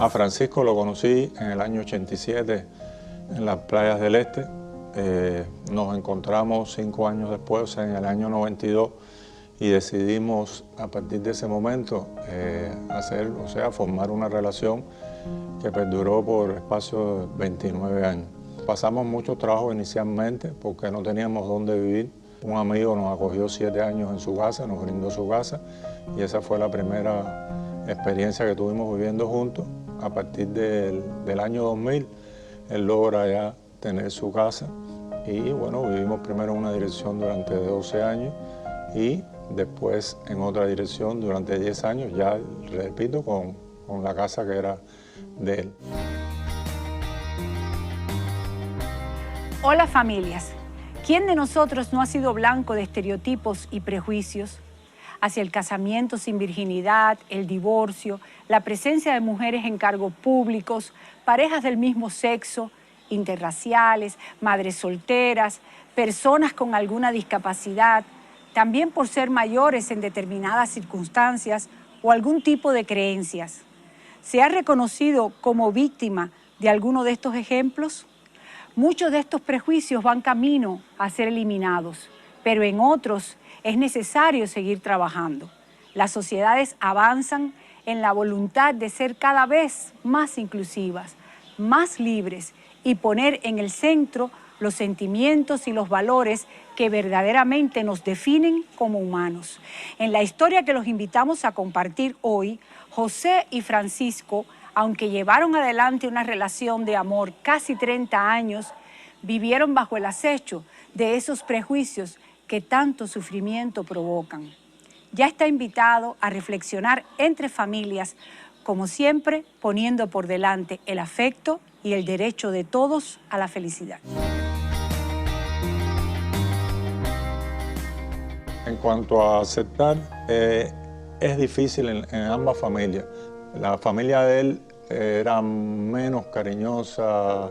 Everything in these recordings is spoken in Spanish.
A Francisco lo conocí en el año 87 en las playas del Este. Nos encontramos 5 años después, o sea, en el año 92, y decidimos a partir de ese momento formar una relación que perduró por espacio de 29 años. Pasamos mucho trabajo inicialmente porque no teníamos dónde vivir. Un amigo nos acogió 7 años en su casa, nos brindó su casa, y esa fue la primera experiencia que tuvimos viviendo juntos. A partir del año 2000, él logra ya tener su casa y bueno, vivimos primero en una dirección durante 12 años y después en otra dirección durante 10 años, ya repito, con la casa que era de él. Hola familias, ¿quién de nosotros no ha sido blanco de estereotipos y prejuicios hacia el casamiento sin virginidad, el divorcio, la presencia de mujeres en cargos públicos, parejas del mismo sexo, interraciales, madres solteras, personas con alguna discapacidad, también por ser mayores en determinadas circunstancias o algún tipo de creencias? ¿Se ha reconocido como víctima de alguno de estos ejemplos? Muchos de estos prejuicios van camino a ser eliminados, pero en otros es necesario seguir trabajando. Las sociedades avanzan en la voluntad de ser cada vez más inclusivas, más libres y poner en el centro los sentimientos y los valores que verdaderamente nos definen como humanos. En la historia que los invitamos a compartir hoy, José y Francisco, aunque llevaron adelante una relación de amor casi 30 años, vivieron bajo el acecho de esos prejuicios que tanto sufrimiento provocan. Ya está invitado a reflexionar entre familias, como siempre, poniendo por delante el afecto y el derecho de todos a la felicidad. En cuanto a aceptar, es difícil en ambas familias. La familia de él era menos cariñosa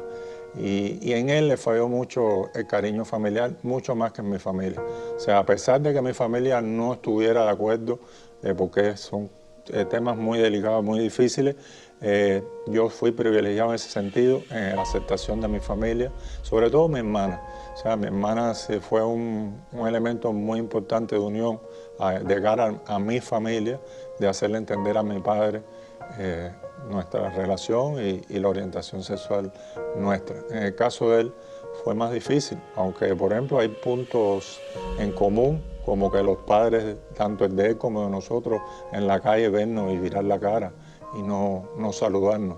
y en él le falló mucho el cariño familiar, mucho más que en mi familia. O sea, a pesar de que mi familia no estuviera de acuerdo, porque son temas muy delicados, muy difíciles, yo fui privilegiado en ese sentido, en la aceptación de mi familia, sobre todo mi hermana. O sea, mi hermana fue un elemento muy importante de unión de cara a mi familia, de hacerle entender a mi padre nuestra relación y la orientación sexual nuestra. En el caso de él fue más difícil, aunque por ejemplo hay puntos en común, como que los padres, tanto el de él como de nosotros, en la calle vernos y virar la cara y no saludarnos.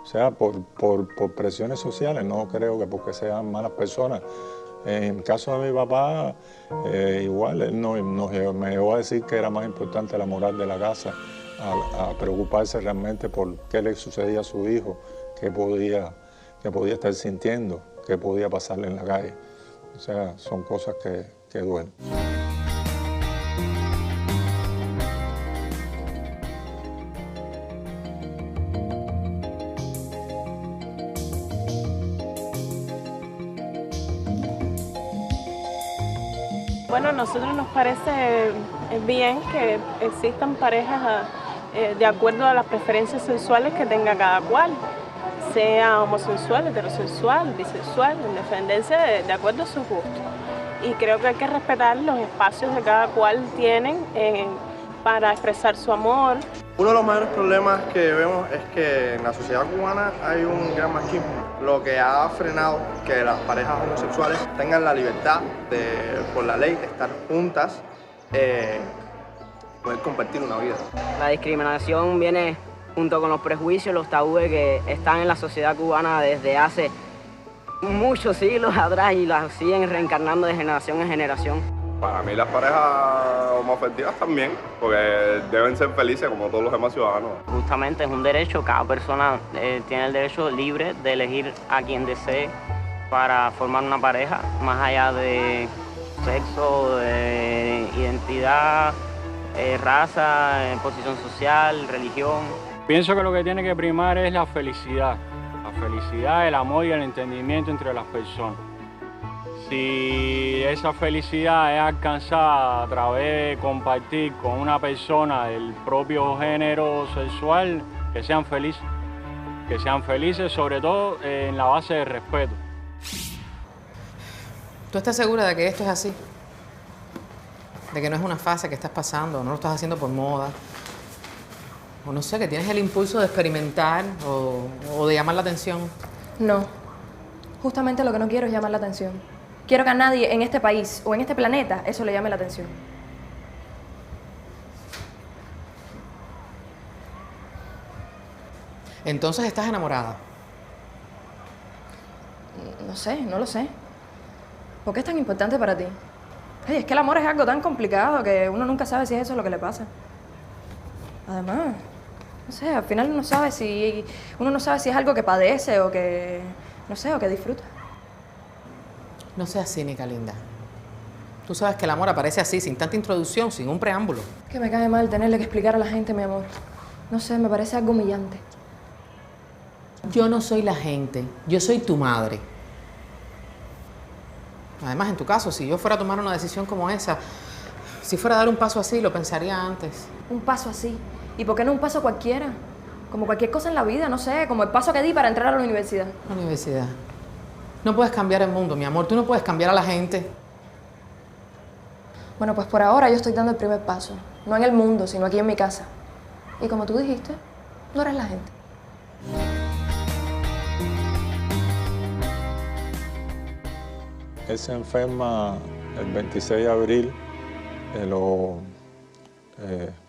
O sea, por presiones sociales, no creo que porque sean malas personas. En el caso de mi papá, igual, él me llegó a decir que era más importante la moral de la casa, a preocuparse realmente por qué le sucedía a su hijo, qué podía estar sintiendo, qué podía pasarle en la calle. O sea, son cosas que duelen. Bueno, a nosotros nos parece bien que existan parejas de acuerdo a las preferencias sexuales que tenga cada cual, sea homosexual, heterosexual, bisexual, en dependencia de acuerdo a sus gustos. Y creo que hay que respetar los espacios que cada cual tienen para expresar su amor. Uno de los mayores problemas que vemos es que en la sociedad cubana hay un gran machismo, lo que ha frenado que las parejas homosexuales tengan la libertad de, por la ley, estar juntas, poder compartir una vida. La discriminación viene junto con los prejuicios, los tabúes que están en la sociedad cubana desde hace muchos siglos atrás y las siguen reencarnando de generación en generación. Para mí las parejas homoafectivas también, porque deben ser felices como todos los demás ciudadanos. Justamente es un derecho, cada persona tiene el derecho libre de elegir a quien desee para formar una pareja, más allá de sexo, de identidad, raza, posición social, religión. Pienso que lo que tiene que primar es la felicidad, el amor y el entendimiento entre las personas. Si esa felicidad es alcanzada a través de compartir con una persona del propio género sexual, que sean felices. que sean felices, sobre todo en la base de respeto. ¿Tú estás segura de que esto es así? De que no es una fase que estás pasando, no lo estás haciendo por moda. O no sé, que tienes el impulso de experimentar o de llamar la atención. No. Justamente lo que no quiero es llamar la atención. Quiero que a nadie en este país o en este planeta eso le llame la atención. Entonces estás enamorada. No sé, no lo sé. ¿Por qué es tan importante para ti? Hey, es que el amor es algo tan complicado que uno nunca sabe si es eso lo que le pasa. Además, no sé, al final uno no sabe si es algo que padece o que, no sé, o que disfruta. No seas cínica, linda. Tú sabes que el amor aparece así, sin tanta introducción, sin un preámbulo. Que me cae mal tenerle que explicar a la gente mi amor. No sé, me parece algo humillante. Yo no soy la gente, yo soy tu madre. Además, en tu caso, si yo fuera a tomar una decisión como esa, si fuera a dar un paso así, lo pensaría antes. Un paso así. ¿Y por qué no un paso cualquiera? Como cualquier cosa en la vida, no sé, como el paso que di para entrar a la universidad. La universidad. No puedes cambiar el mundo, mi amor. Tú no puedes cambiar a la gente. Bueno, pues por ahora yo estoy dando el primer paso. No en el mundo, sino aquí en mi casa. Y como tú dijiste, no eres la gente. Él se enferma el 26 de abril,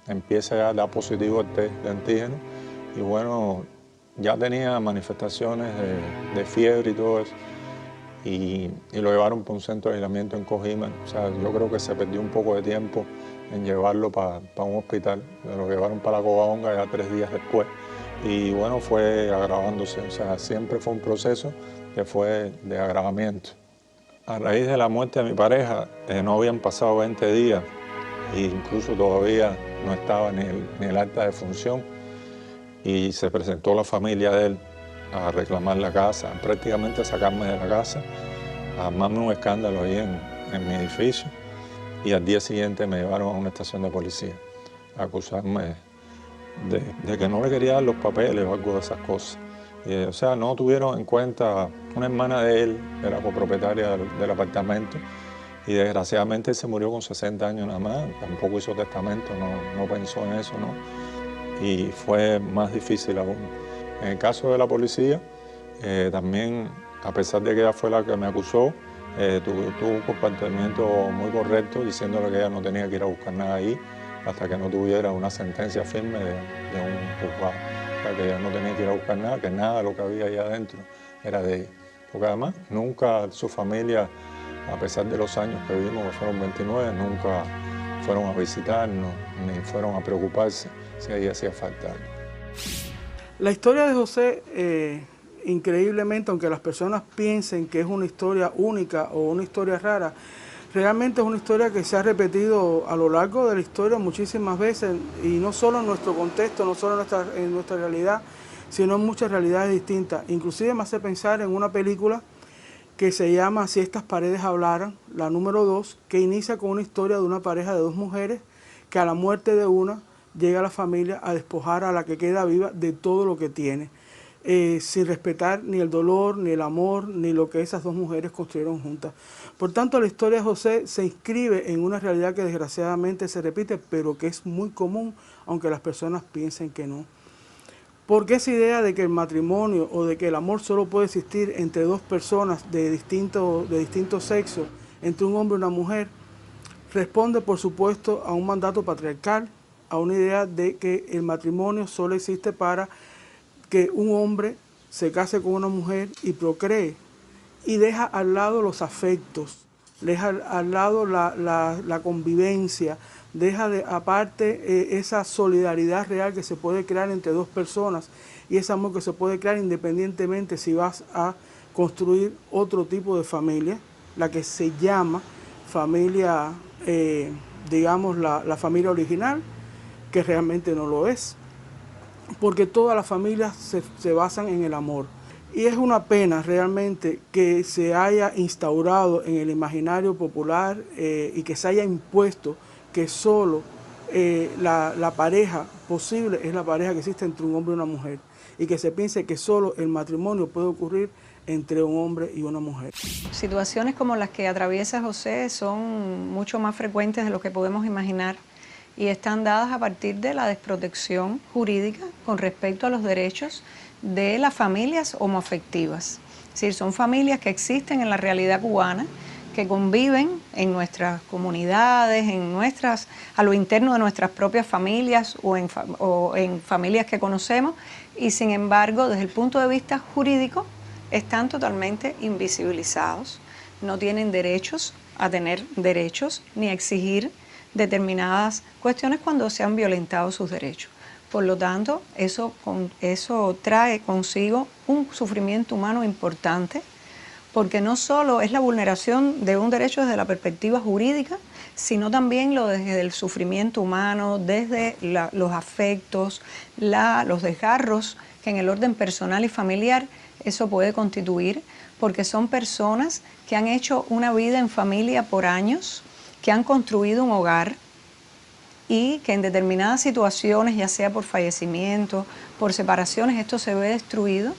empieza ya a dar positivo el test de antígeno y bueno, ya tenía manifestaciones de fiebre y todo eso y lo llevaron para un centro de aislamiento en Cojima. O sea, yo creo que se perdió un poco de tiempo en llevarlo para un hospital. Lo llevaron para la Covadonga ya 3 días después y bueno, fue agravándose. O sea, siempre fue un proceso que fue de agravamiento. A raíz de la muerte de mi pareja, no habían pasado 20 días e incluso todavía no estaba ni el acta de función y se presentó la familia de él a reclamar la casa, prácticamente a sacarme de la casa, a armarme un escándalo ahí en mi edificio y al día siguiente me llevaron a una estación de policía a acusarme de que no le quería dar los papeles o algo de esas cosas. O sea, no tuvieron en cuenta, una hermana de él era copropietaria del apartamento y desgraciadamente él se murió con 60 años nada más, tampoco hizo testamento, no pensó en eso, ¿no? Y fue más difícil aún. En el caso de la policía, también, a pesar de que ella fue la que me acusó, tuvo un comportamiento muy correcto, diciéndole que ella no tenía que ir a buscar nada ahí hasta que no tuviera una sentencia firme de un juzgado. O sea, que ella no tenía que ir a buscar nada, que nada de lo que había ahí adentro era de ella. Porque además nunca su familia, a pesar de los años que vivimos, que fueron 29, nunca fueron a visitarnos, ni fueron a preocuparse si ahí hacía falta algo. La historia de José, increíblemente, aunque las personas piensen que es una historia única o una historia rara, realmente es una historia que se ha repetido a lo largo de la historia muchísimas veces y no solo en nuestro contexto, no solo en nuestra realidad, sino en muchas realidades distintas. Inclusive me hace pensar en una película que se llama Si estas paredes hablaran, la número 2, que inicia con una historia de una pareja de 2 mujeres que a la muerte de una llega a la familia a despojar a la que queda viva de todo lo que tiene, sin respetar ni el dolor, ni el amor, ni lo que esas 2 mujeres construyeron juntas. Por tanto, la historia de José se inscribe en una realidad que desgraciadamente se repite, pero que es muy común, aunque las personas piensen que no. Porque esa idea de que el matrimonio o de que el amor solo puede existir entre 2 personas de distinto sexo, entre un hombre y una mujer, responde, por supuesto, a un mandato patriarcal, a una idea de que el matrimonio solo existe para que un hombre se case con una mujer y procree, y deja al lado los afectos, deja al lado la convivencia, deja aparte esa solidaridad real que se puede crear entre 2 personas y ese amor que se puede crear independientemente si vas a construir otro tipo de familia, la que se llama familia, digamos, la familia original, que realmente no lo es, porque todas las familias se basan en el amor. Y es una pena realmente que se haya instaurado en el imaginario popular y que se haya impuesto que solo la pareja posible es la pareja que existe entre un hombre y una mujer, y que se piense que solo el matrimonio puede ocurrir entre un hombre y una mujer. Situaciones como las que atraviesa José son mucho más frecuentes de lo que podemos imaginar y están dadas a partir de la desprotección jurídica con respecto a los derechos de las familias homoafectivas. Es decir, son familias que existen en la realidad cubana, que conviven en nuestras comunidades, a lo interno de nuestras propias familias o en familias que conocemos, y sin embargo, desde el punto de vista jurídico, están totalmente invisibilizados. No tienen derechos a tener derechos ni a exigir determinadas cuestiones cuando se han violentado sus derechos. Por lo tanto, eso trae consigo un sufrimiento humano importante, porque no solo es la vulneración de un derecho desde la perspectiva jurídica, sino también desde el sufrimiento humano, desde los afectos, los desgarros que en el orden personal y familiar eso puede constituir, porque son personas que han hecho una vida en familia por años, que han construido un hogar y que en determinadas situaciones, ya sea por fallecimiento, por separaciones, esto se ve destruido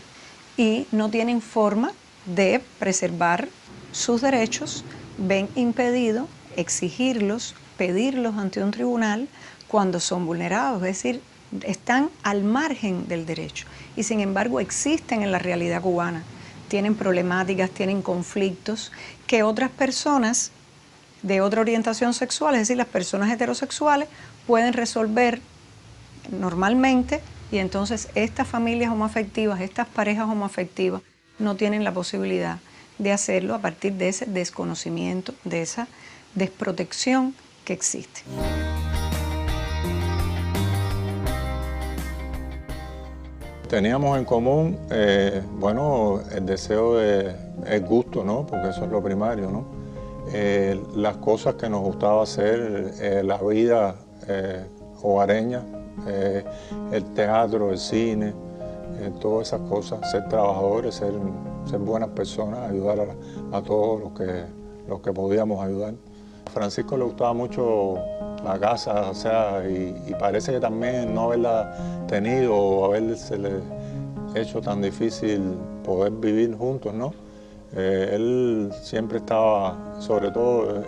y no tienen forma de preservar sus derechos, ven impedido exigirlos, pedirlos ante un tribunal cuando son vulnerados, es decir, están al margen del derecho y sin embargo existen en la realidad cubana, tienen problemáticas, tienen conflictos que otras personas de otra orientación sexual, es decir, las personas heterosexuales, pueden resolver normalmente y entonces estas familias homoafectivas, estas parejas homoafectivas no tienen la posibilidad de hacerlo a partir de ese desconocimiento, de esa desprotección que existe. Teníamos en común, el deseo el gusto, ¿no? Porque eso es lo primario, ¿no? Las cosas que nos gustaba hacer, la vida hogareña, el teatro, el cine, todas esas cosas, ser trabajadores, ser buenas personas, ayudar a todos los que podíamos ayudar. A Francisco le gustaba mucho la casa, o sea, y parece que también no haberla tenido o haberse hecho tan difícil poder vivir juntos, ¿no? Él siempre estaba, sobre todo,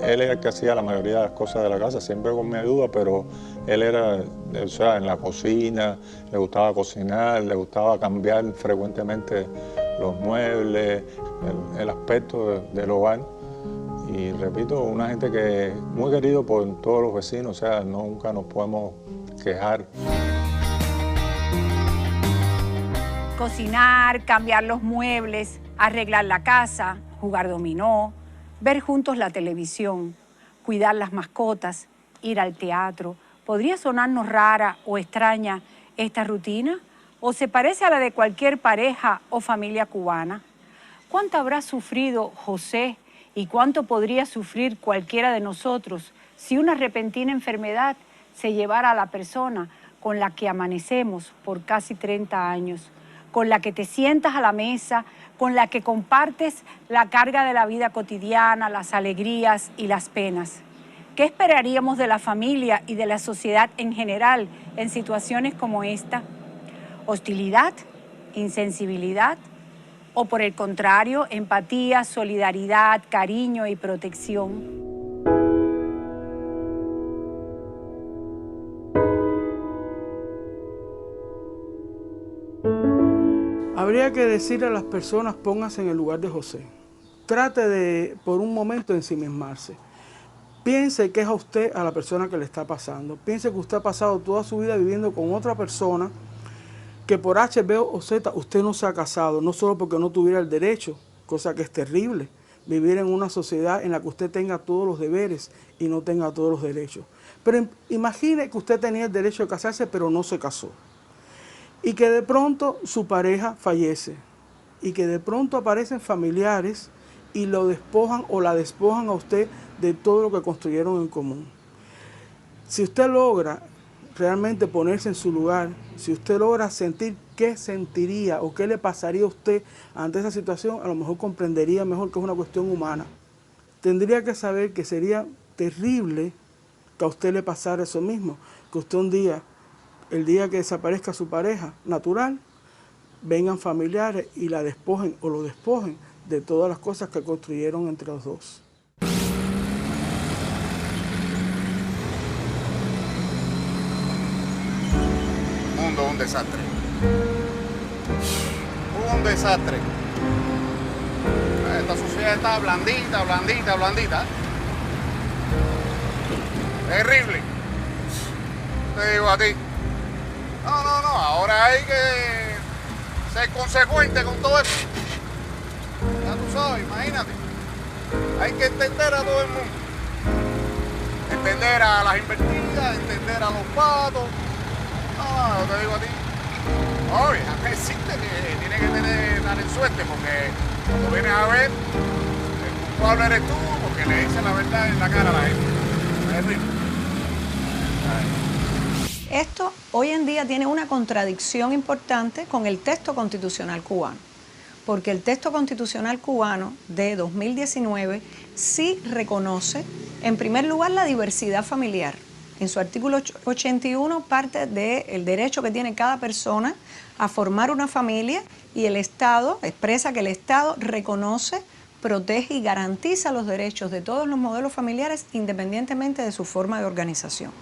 él era el que hacía la mayoría de las cosas de la casa, siempre con mi ayuda, pero él era, o sea, en la cocina, le gustaba cocinar, le gustaba cambiar frecuentemente los muebles, el aspecto del hogar. Y repito, una gente que muy querido por todos los vecinos, o sea, nunca nos podemos quejar. Cocinar, cambiar los muebles, arreglar la casa, jugar dominó, ver juntos la televisión, cuidar las mascotas, ir al teatro. ¿Podría sonarnos rara o extraña esta rutina? ¿O se parece a la de cualquier pareja o familia cubana? ¿Cuánto habrá sufrido José y cuánto podría sufrir cualquiera de nosotros si una repentina enfermedad se llevara a la persona con la que amanecemos por casi 30 años? Con la que te sientas a la mesa, con la que compartes la carga de la vida cotidiana, las alegrías y las penas. ¿Qué esperaríamos de la familia y de la sociedad en general en situaciones como esta? ¿Hostilidad? ¿Insensibilidad? ¿O por el contrario, empatía, solidaridad, cariño y protección? Habría que decirle a las personas, póngase en el lugar de José. Trate de, por un momento, ensimismarse. Piense que es a usted, a la persona que le está pasando. Piense que usted ha pasado toda su vida viviendo con otra persona, que por H, B o Z usted no se ha casado, no solo porque no tuviera el derecho, cosa que es terrible, vivir en una sociedad en la que usted tenga todos los deberes y no tenga todos los derechos. Pero imagine que usted tenía el derecho de casarse, pero no se casó. Y que de pronto su pareja fallece y que de pronto aparecen familiares y lo despojan o la despojan a usted de todo lo que construyeron en común. Si usted logra realmente ponerse en su lugar, si usted logra sentir qué sentiría o qué le pasaría a usted ante esa situación, a lo mejor comprendería mejor que es una cuestión humana. Tendría que saber que sería terrible que a usted le pasara eso mismo, que usted un día, el día que desaparezca su pareja natural, vengan familiares y la despojen o lo despojen de todas las cosas que construyeron entre los dos. El mundo es un desastre. Un desastre. Esta sociedad está blandita, blandita, blandita. Terrible. Te digo a ti. No, ahora hay que ser consecuente con todo esto. Ya tú sabes, imagínate. Hay que entender a todo el mundo. Entender a las invertidas, entender a los patos. No, te digo a ti. Oye, acá existe que tiene que tener suerte, porque cuando vienes a ver, el culpable eres tú, porque le dices la verdad en la cara a la gente. Es terrible. Esto hoy en día tiene una contradicción importante con el texto constitucional cubano, porque el texto constitucional cubano de 2019 sí reconoce, en primer lugar, la diversidad familiar. En su artículo 81 parte del derecho que tiene cada persona a formar una familia, y el Estado expresa que el Estado reconoce, protege y garantiza los derechos de todos los modelos familiares independientemente de su forma de organización.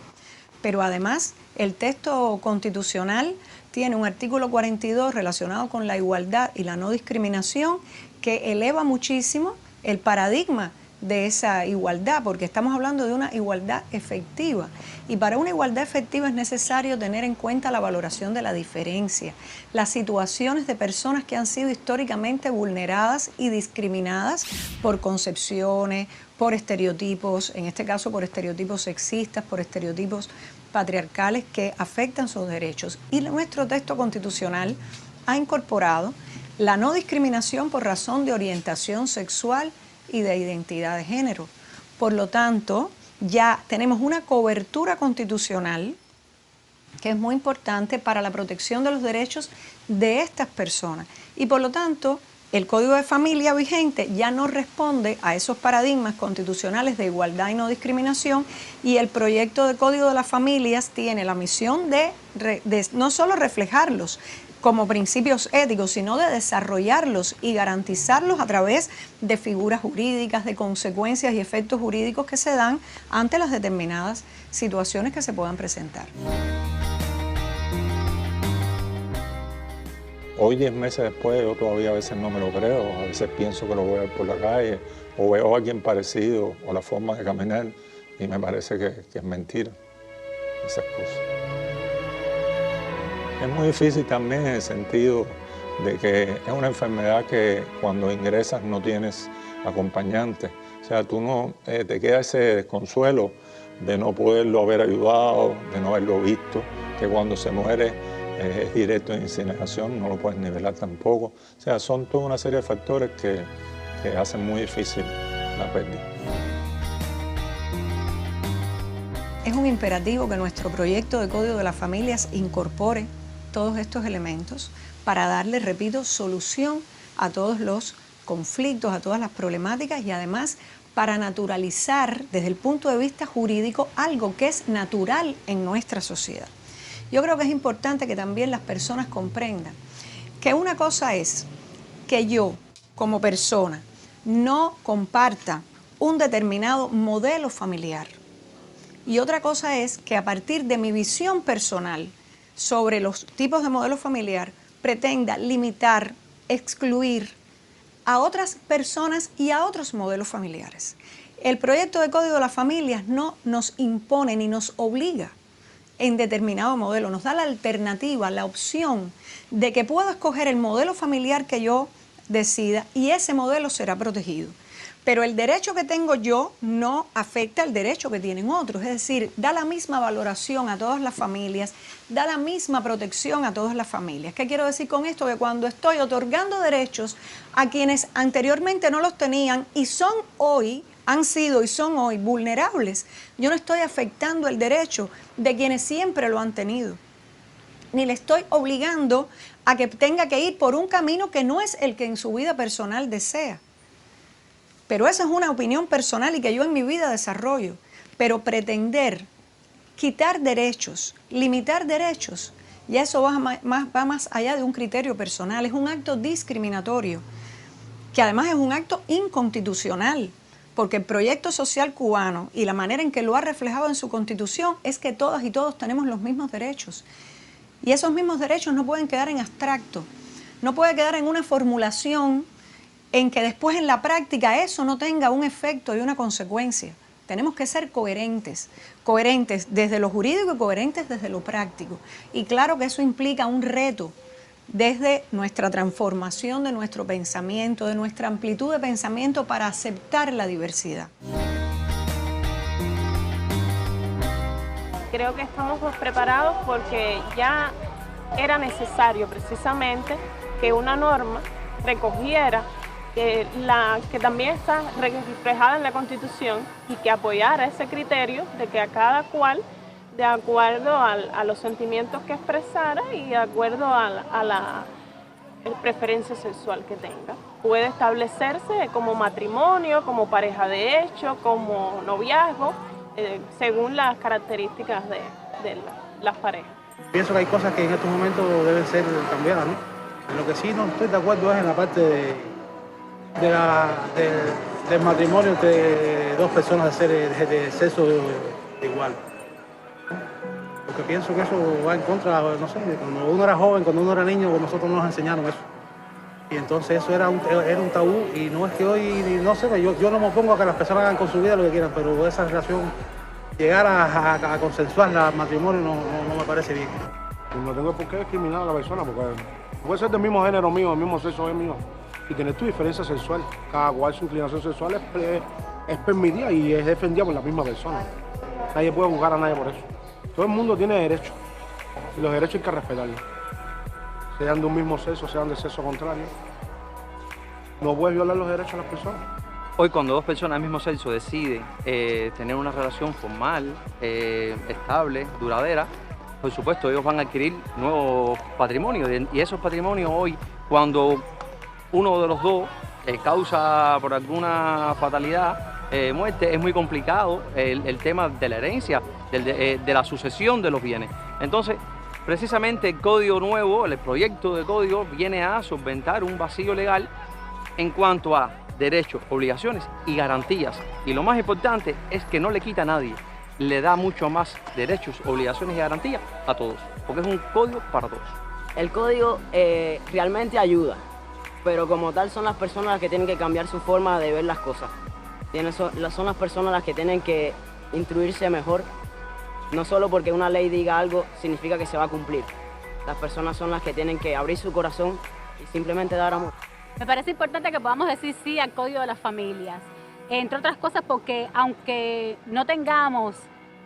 Pero además el texto constitucional tiene un artículo 42 relacionado con la igualdad y la no discriminación que eleva muchísimo el paradigma de esa igualdad, porque estamos hablando de una igualdad efectiva, y para una igualdad efectiva es necesario tener en cuenta la valoración de la diferencia, las situaciones de personas que han sido históricamente vulneradas y discriminadas por concepciones, por estereotipos, en este caso por estereotipos sexistas, por estereotipos patriarcales que afectan sus derechos. Y nuestro texto constitucional ha incorporado la no discriminación por razón de orientación sexual y de identidad de género. Por lo tanto, ya tenemos una cobertura constitucional que es muy importante para la protección de los derechos de estas personas. Y por lo tanto, el Código de Familia vigente ya no responde a esos paradigmas constitucionales de igualdad y no discriminación, y el proyecto de Código de las Familias tiene la misión de no solo reflejarlos como principios éticos, sino de desarrollarlos y garantizarlos a través de figuras jurídicas, de consecuencias y efectos jurídicos que se dan ante las determinadas situaciones que se puedan presentar. Hoy, 10 meses después, yo todavía a veces no me lo creo, a veces pienso que lo voy a ver por la calle, o veo a alguien parecido, o la forma de caminar, y me parece que es mentira, esas cosas. Es muy difícil también en el sentido de que es una enfermedad que cuando ingresas no tienes acompañante. O sea, tú no te queda ese desconsuelo de no poderlo haber ayudado, de no haberlo visto, que cuando se muere es directo en incineración, no lo puedes nivelar tampoco. O sea, son toda una serie de factores que hacen muy difícil la pérdida. Es un imperativo que nuestro proyecto de Código de las Familias incorpore todos estos elementos para darle, repito, solución a todos los conflictos, a todas las problemáticas, y además para naturalizar desde el punto de vista jurídico algo que es natural en nuestra sociedad. Yo creo que es importante que también las personas comprendan que una cosa es que yo, como persona, no comparta un determinado modelo familiar, y otra cosa es que a partir de mi visión personal sobre los tipos de modelo familiar pretenda limitar, excluir a otras personas y a otros modelos familiares. El proyecto de Código de las Familias no nos impone ni nos obliga en determinado modelo, nos da la alternativa, la opción de que puedo escoger el modelo familiar que yo decida, y ese modelo será protegido. Pero el derecho que tengo yo no afecta el derecho que tienen otros, es decir, da la misma valoración a todas las familias, da la misma protección a todas las familias. ¿Qué quiero decir con esto? Que cuando estoy otorgando derechos a quienes anteriormente no los tenían y son hoy, han sido y son hoy vulnerables, yo no estoy afectando el derecho de quienes siempre lo han tenido, ni le estoy obligando a que tenga que ir por un camino que no es el que en su vida personal desea. Pero esa es una opinión personal y que yo en mi vida desarrollo. Pero pretender quitar derechos, limitar derechos, ya eso va más allá de un criterio personal, es un acto discriminatorio, que además es un acto inconstitucional, porque el proyecto social cubano y la manera en que lo ha reflejado en su constitución es que todas y todos tenemos los mismos derechos. Y esos mismos derechos no pueden quedar en abstracto, no puede quedar en una formulación en que después en la práctica eso no tenga un efecto y una consecuencia. Tenemos que ser coherentes, coherentes desde lo jurídico y coherentes desde lo práctico. Y claro que eso implica un reto desde nuestra transformación de nuestro pensamiento, de nuestra amplitud de pensamiento para aceptar la diversidad. Creo que estamos preparados porque ya era necesario precisamente que una norma recogiera que también está reflejada en la Constitución y que apoyara ese criterio de que a cada cual, de acuerdo a los sentimientos que expresara y de acuerdo a la preferencia sexual que tenga, puede establecerse como matrimonio, como pareja de hecho, como noviazgo, según las características de las parejas. Pienso que hay cosas que en estos momentos deben ser cambiadas, ¿no? En lo que sí no estoy de acuerdo es en la parte del matrimonio entre dos personas de sexo igual. Porque pienso que eso va en contra, no sé, cuando uno era joven, cuando uno era niño, nosotros nos enseñaron eso. Y entonces eso era un tabú y no es que hoy, no sé, yo no me opongo a que las personas hagan con su vida lo que quieran, pero esa relación, llegar a consensuar el matrimonio no me parece bien. No tengo por qué discriminar a la persona, porque puede ser del mismo género mío, del mismo sexo mío, y tener tu diferencia sexual. Cada cual su inclinación sexual es permitida y es defendida por la misma persona. Nadie puede juzgar a nadie por eso. Todo el mundo tiene derechos, y los derechos hay que respetarlos. Sean de un mismo sexo, sean de sexo contrario. No puedes violar los derechos de las personas. Hoy cuando dos personas del mismo sexo deciden tener una relación formal, estable, duradera, por supuesto ellos van a adquirir nuevos patrimonios y esos patrimonios hoy, cuando uno de los dos causa por alguna fatalidad muerte, es muy complicado el tema de la herencia, de la sucesión de los bienes. Entonces, precisamente el código nuevo, el proyecto de código, viene a solventar un vacío legal en cuanto a derechos, obligaciones y garantías. Y lo más importante es que no le quita a nadie, le da mucho más derechos, obligaciones y garantías a todos, porque es un código para todos. El código realmente ayuda, pero como tal son las personas las que tienen que cambiar su forma de ver las cosas. Son las personas las que tienen que instruirse mejor. No solo porque una ley diga algo significa que se va a cumplir. Las personas son las que tienen que abrir su corazón y simplemente dar amor. Me parece importante que podamos decir sí al Código de las Familias, entre otras cosas porque aunque no tengamos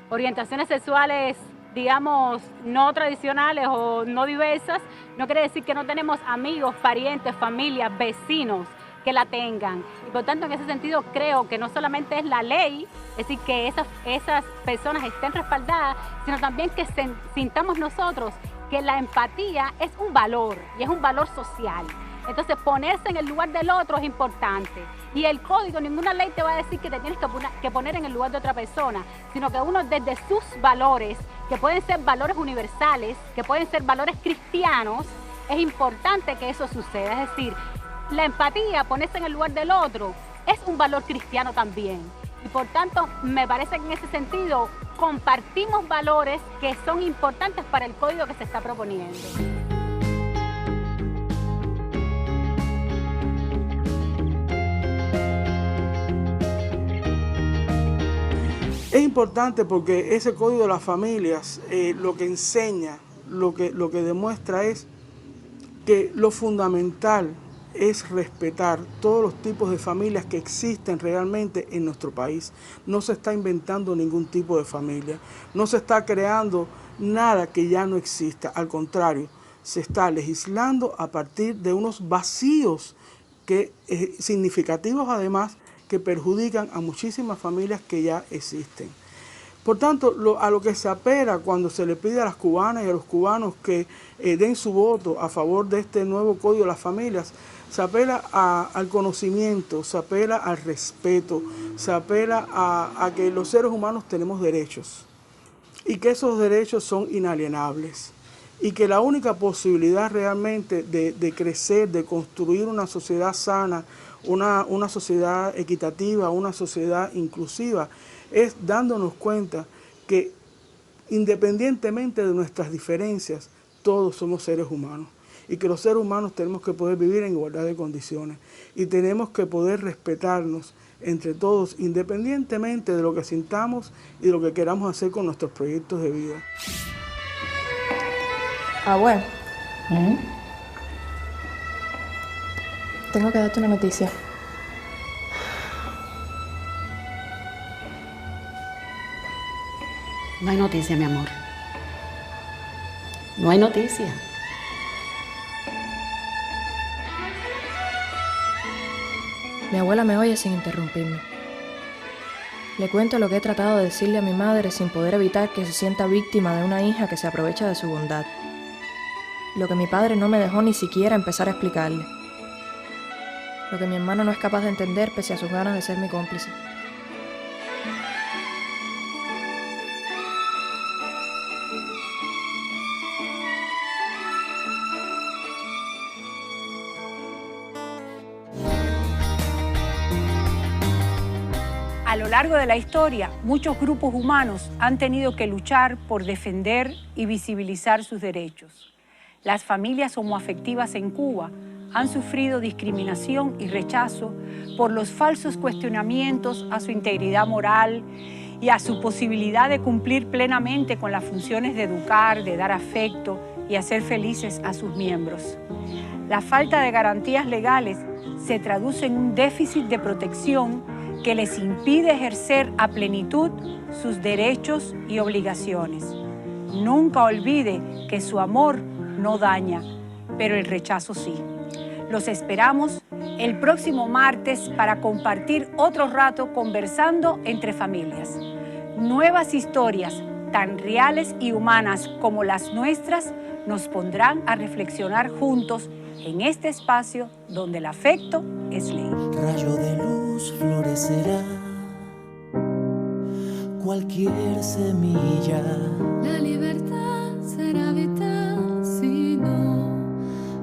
orientaciones sexuales, digamos, no tradicionales o no diversas, no quiere decir que no tenemos amigos, parientes, familias, vecinos que la tengan. Y por tanto, en ese sentido, creo que no solamente es la ley, es decir, que esas personas estén respaldadas, sino también que sintamos nosotros que la empatía es un valor y es un valor social. Entonces, ponerse en el lugar del otro es importante. Y el código, ninguna ley te va a decir que te tienes que poner en el lugar de otra persona, sino que uno desde sus valores, que pueden ser valores universales, que pueden ser valores cristianos, es importante que eso suceda. Es decir, la empatía, ponerse en el lugar del otro, es un valor cristiano también. Y por tanto, me parece que en ese sentido compartimos valores que son importantes para el código que se está proponiendo. Es importante porque ese Código de las Familias lo que enseña, lo que demuestra es que lo fundamental es respetar todos los tipos de familias que existen realmente en nuestro país. No se está inventando ningún tipo de familia, no se está creando nada que ya no exista, al contrario, se está legislando a partir de unos vacíos significativos además, que perjudican a muchísimas familias que ya existen. Por tanto, a lo que se apela cuando se le pide a las cubanas y a los cubanos que den su voto a favor de este nuevo Código de las Familias, se apela al conocimiento, se apela al respeto, se apela a que los seres humanos tenemos derechos y que esos derechos son inalienables y que la única posibilidad realmente de crecer, de construir una sociedad sana, una sociedad equitativa, una sociedad inclusiva, es dándonos cuenta que independientemente de nuestras diferencias, todos somos seres humanos y que los seres humanos tenemos que poder vivir en igualdad de condiciones y tenemos que poder respetarnos entre todos, independientemente de lo que sintamos y de lo que queramos hacer con nuestros proyectos de vida. Abue, tengo que darte una noticia. No hay noticia, mi amor. No hay noticia. Mi abuela me oye sin interrumpirme. Le cuento lo que he tratado de decirle a mi madre sin poder evitar que se sienta víctima de una hija que se aprovecha de su bondad. Lo que mi padre no me dejó ni siquiera empezar a explicarle. Lo que mi hermano no es capaz de entender pese a sus ganas de ser mi cómplice. A lo largo de la historia, muchos grupos humanos han tenido que luchar por defender y visibilizar sus derechos. Las familias homoafectivas en Cuba han sufrido discriminación y rechazo por los falsos cuestionamientos a su integridad moral y a su posibilidad de cumplir plenamente con las funciones de educar, de dar afecto y hacer felices a sus miembros. La falta de garantías legales se traduce en un déficit de protección que les impide ejercer a plenitud sus derechos y obligaciones. Nunca olvide que su amor no daña, pero el rechazo sí. Los esperamos el próximo martes para compartir otro rato conversando entre familias. Nuevas historias tan reales y humanas como las nuestras nos pondrán a reflexionar juntos en este espacio donde el afecto es ley. Rayo de luz florecerá cualquier semilla. La libertad será vital, si no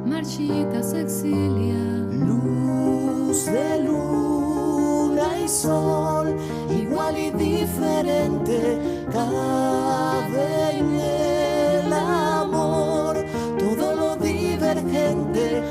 marchita se exilia. Luz de luna y sol, igual y diferente, cabe en el amor todo lo divergente.